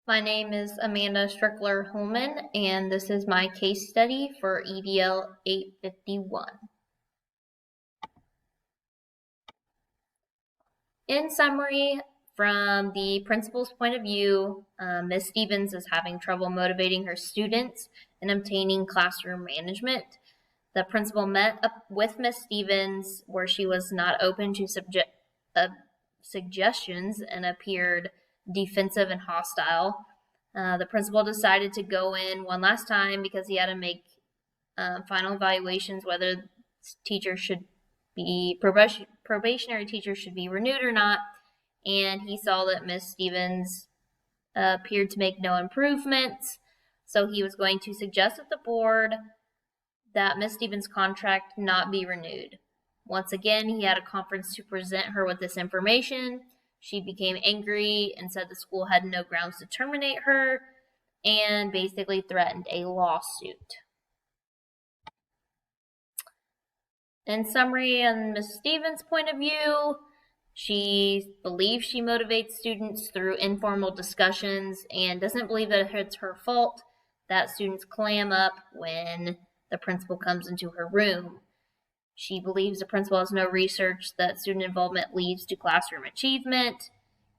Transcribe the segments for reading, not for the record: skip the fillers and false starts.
My name is Amanda Strickler-Holman, and this is my case study for EDL 851. In summary, from the principal's point of view, Ms. Stevens is having trouble motivating her students and obtaining classroom management. The principal met up with Ms. Stevens where she was not open to suggestions and appeared defensive and hostile. The principal decided to go in one last time because he had to make final evaluations whether teachers should be probationary teachers should be renewed or not, and he saw that Ms. Stevens appeared to make no improvements, so he was going to suggest at the board that Ms. Stevens' contract not be renewed. Once again, he had a conference to present her with this information. She became angry and said the school had no grounds to terminate her and basically threatened a lawsuit. In summary, on Ms. Stevens' point of view, she believes she motivates students through informal discussions and doesn't believe that it's her fault that students clam up when the principal comes into her room. She believes the principal has no research that student involvement leads to classroom achievement.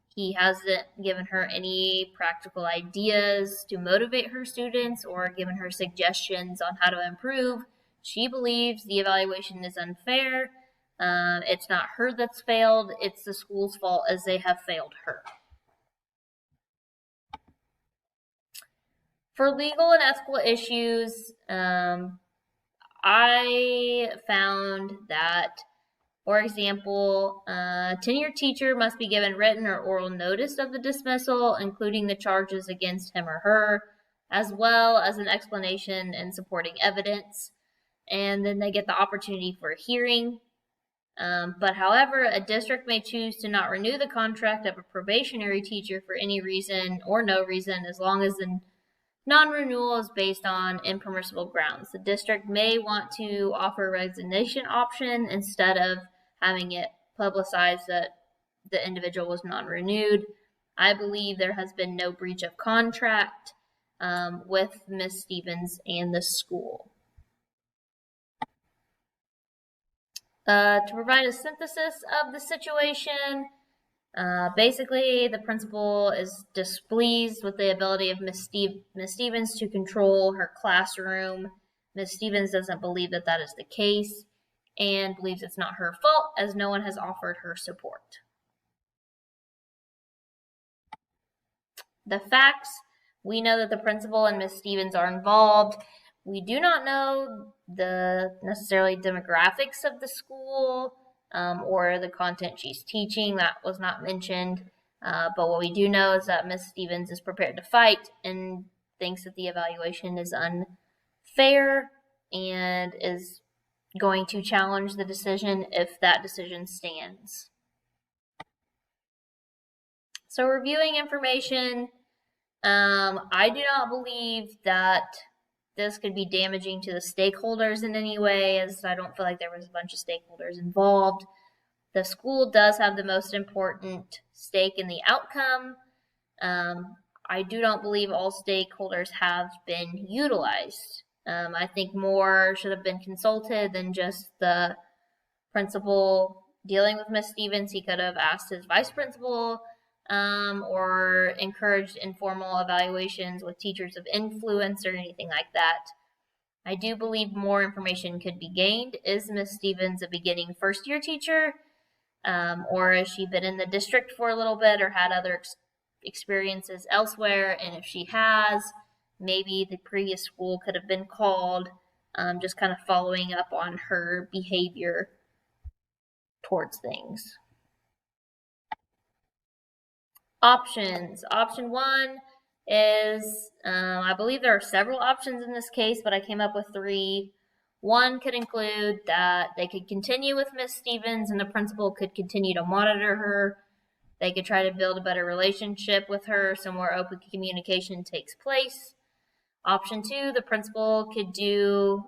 He hasn't given her any practical ideas to motivate her students or given her suggestions on how to improve. She believes the evaluation is unfair. It's not her that's failed. It's the school's fault as they have failed her. For legal and ethical issues, I found that, for example, a tenured teacher must be given written or oral notice of the dismissal, including the charges against him or her, as well as an explanation and supporting evidence. And then they get the opportunity for a hearing. But however, a district may choose to not renew the contract of a probationary teacher for any reason or no reason, as long as the non-renewal is based on impermissible grounds. The district may want to offer a resignation option instead of having it publicized that the individual was non-renewed. I believe there has been no breach of contract with Ms. Stevens and the school. To provide a synthesis of the situation, basically the principal is displeased with the ability of Ms. Stevens to control her classroom. Ms. Stevens doesn't believe that that is the case and believes it's not her fault as no one has offered her support. The facts: we know that the principal and Ms. Stevens are involved. We do not know the necessarily demographics of the school or the content she's teaching. That was not mentioned. But what we do know is that Ms. Stevens is prepared to fight and thinks that the evaluation is unfair and is going to challenge the decision if that decision stands. So reviewing information, I do not believe that this could be damaging to the stakeholders in any way, as I don't feel like there was a bunch of stakeholders involved. The school does have the most important stake in the outcome. I do not believe all stakeholders have been utilized. I think more should have been consulted than just the principal dealing with Ms. Stevens. He could have asked his vice principal or encouraged informal evaluations with teachers of influence or anything like that. I do believe more information could be gained. Is Ms. Stevens a beginning first-year teacher? Or has she been in the district for a little bit or had other experiences elsewhere? And if she has, maybe the previous school could have been called, just kind of following up on her behavior towards things. Options. Option one is, I believe there are several options in this case, but I came up with 3. One could include that they could continue with Ms. Stevens and the principal could continue to monitor her. They could try to build a better relationship with her so more open communication takes place. Option 2, the principal could do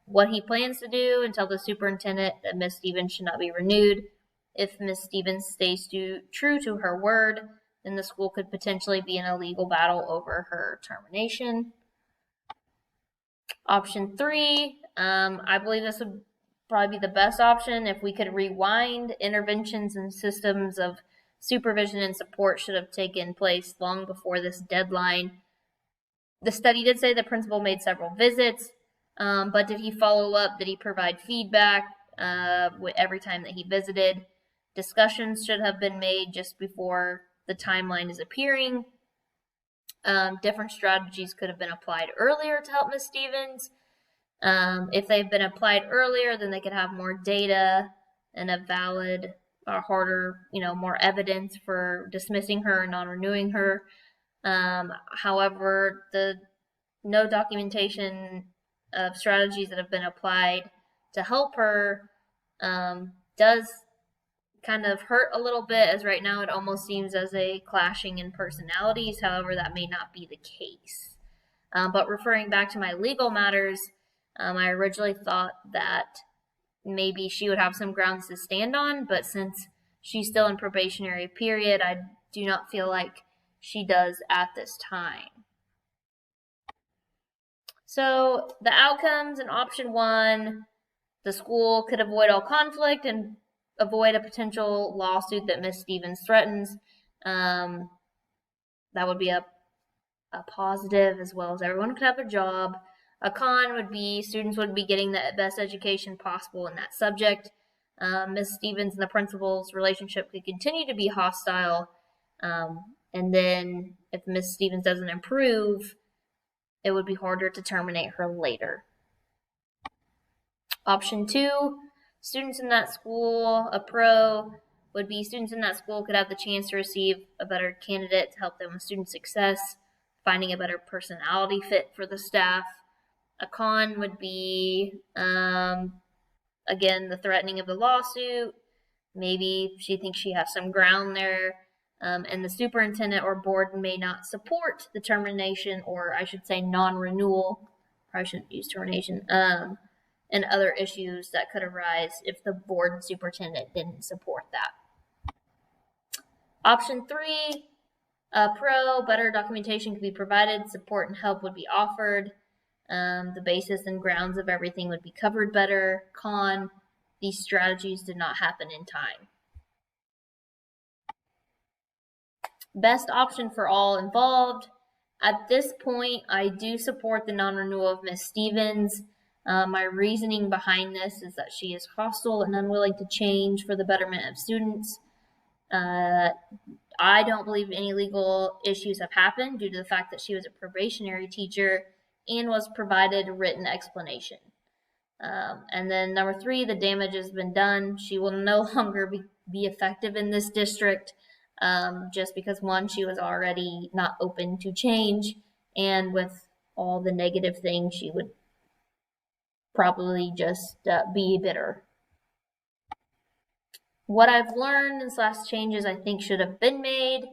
what he plans to do and tell the superintendent that Ms. Stevens should not be renewed. If Ms. Stevens stays true to her word, then the school could potentially be in a legal battle over her termination. Option 3, I believe this would probably be the best option. If we could rewind, interventions and systems of supervision and support should have taken place long before this deadline. The study did say the principal made several visits, but did he follow up? Did he provide feedback every time that he visited? Discussions should have been made just before the timeline is appearing. Different strategies could have been applied earlier to help Ms. Stevens. If they've been applied earlier, then they could have more data and a valid or harder, more evidence for dismissing her and non-renewing her. However, the no documentation of strategies that have been applied to help her does kind of hurt a little bit, as right now it almost seems as a clashing in personalities. However, that may not be the case. But referring back to my legal matters, I originally thought that maybe she would have some grounds to stand on, but since she's still in probationary period, I do not feel like she does at this time. So the outcomes in option 1, the school could avoid all conflict and avoid a potential lawsuit that Ms. Stevens threatens. That would be a positive, as well as everyone could have a job. A con would be students would be getting the best education possible in that subject. Ms. Stevens and the principal's relationship could continue to be hostile. And then if Ms. Stevens doesn't improve, it would be harder to terminate her later. Option 2, students in that school, a pro, would be students in that school could have the chance to receive a better candidate to help them with student success, finding a better personality fit for the staff. A con would be, again, the threatening of the lawsuit. Maybe she thinks she has some ground there, and the superintendent or board may not support the termination, or I should say non-renewal. Probably shouldn't use termination. And other issues that could arise if the board and superintendent didn't support that. Option 3, pro, better documentation could be provided, support and help would be offered. The basis and grounds of everything would be covered better. Con, these strategies did not happen in time. Best option for all involved. At this point, I do support the non-renewal of Ms. Stevens. My reasoning behind this is that she is hostile and unwilling to change for the betterment of students. I don't believe any legal issues have happened due to the fact that she was a probationary teacher and was provided a written explanation. And then number 3, the damage has been done. She will no longer be effective in this district just because, 1, she was already not open to change, and with all the negative things, she would probably just be bitter. What I've learned in this last changes I think should have been made.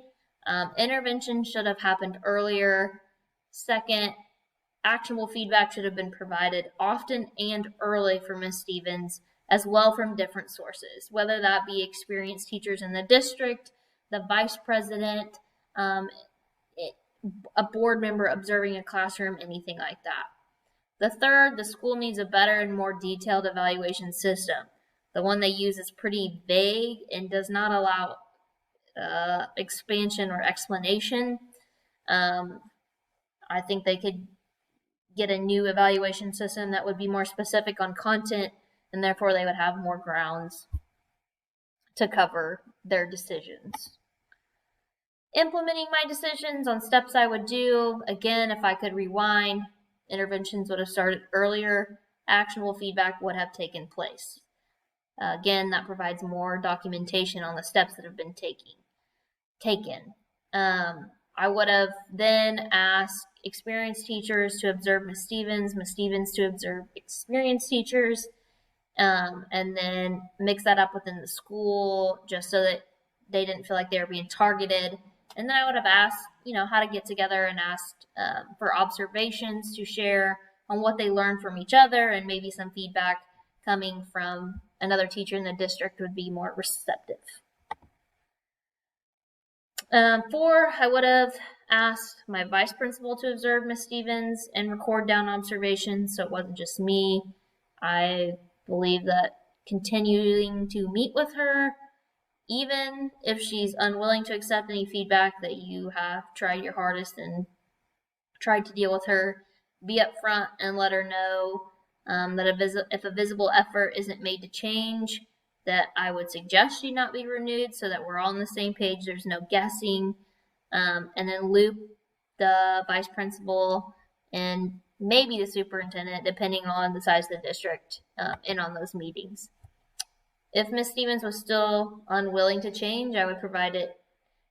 Intervention should have happened earlier. Second, actionable feedback should have been provided often and early for Ms. Stevens, as well from different sources, whether that be experienced teachers in the district, the vice president, a board member observing a classroom, anything like that. The third, the school needs a better and more detailed evaluation system. The one they use is pretty vague and does not allow expansion or explanation. I think they could get a new evaluation system that would be more specific on content, and therefore they would have more grounds to cover their decisions. Implementing my decisions on steps I would do, again, if I could rewind, interventions would have started earlier, actionable feedback would have taken place. Again, that provides more documentation on the steps that have been taken. I would have then asked experienced teachers to observe Ms. Stevens to observe experienced teachers, and then mix that up within the school just so that they didn't feel like they were being targeted. And then I would have asked, how to get together and asked for observations to share on what they learned from each other, and maybe some feedback coming from another teacher in the district would be more receptive. 4, I would have asked my vice principal to observe Miss Stevens and record down observations so it wasn't just me. I believe that continuing to meet with her, even if she's unwilling to accept any feedback, that you have tried your hardest and tried to deal with her, be upfront and let her know that if a visible effort isn't made to change, that I would suggest she not be renewed so that we're all on the same page. There's no guessing. And then loop the vice principal and maybe the superintendent, depending on the size of the district, in on those meetings. If Miss Stevens was still unwilling to change, I would provide it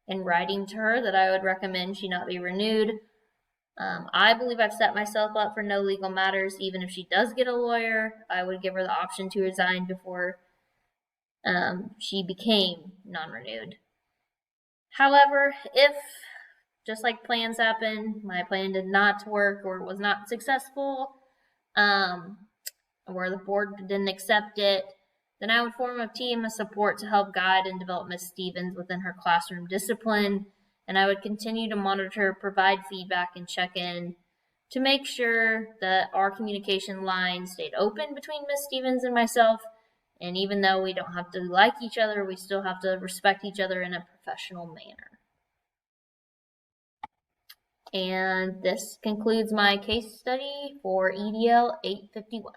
in writing to her that I would recommend she not be renewed. I believe I've set myself up for no legal matters. Even if she does get a lawyer, I would give her the option to resign before she became non-renewed. However, if, just like plans happen, my plan did not work or was not successful, or the board didn't accept it, then I would form a team of support to help guide and develop Miss Stevens within her classroom discipline, and I would continue to monitor, provide feedback, and check in to make sure that our communication line stayed open between Miss Stevens and myself. And even though we don't have to like each other, we still have to respect each other in a professional manner. And this concludes my case study for EDL 851.